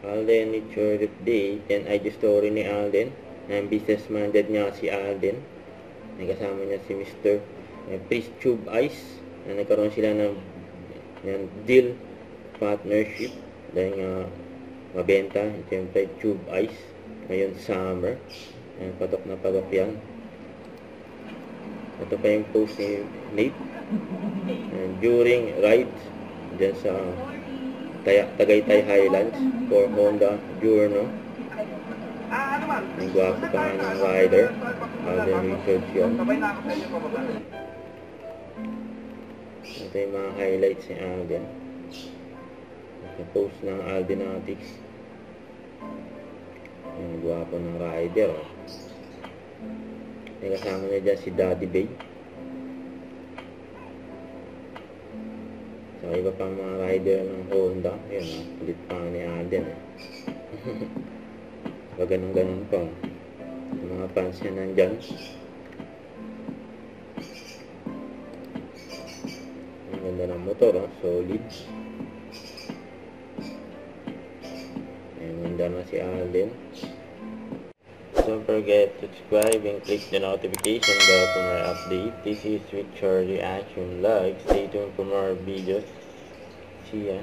Alden, it's your update. Yan ay the story ni Alden. Businessman dad niya si Alden. May kasama niya si Mr. Priest Tube Ice. Nagkaroon sila ng deal, partnership. Dahil nga mabenta. Siyempre Tube Ice. Ngayon summer. Patok na patok yan. Ito pa yung post ni Nate. During rides dyan sa Tagaytay Highlands for Honda Journal. Ang gwapo pa nga ng rider. Alden Richards yun. Ito yung mga highlights ni Alden. Sa post ng Aldenatics. Ang gwapo ng rider. May kasama niya dyan si Daddy Bay. So, iba pang mga rider ng Honda. Yun, kulit pa ni Alden. So, ganun-ganun pa. Yung mga fans niya nandyan. Ang ganda ng motor, solid. Ayan, ganda na si Alden. Don't forget to subscribe and click the notification bell for more updates. This is Victor Reaction Vlog. Stay tuned for more videos. See ya.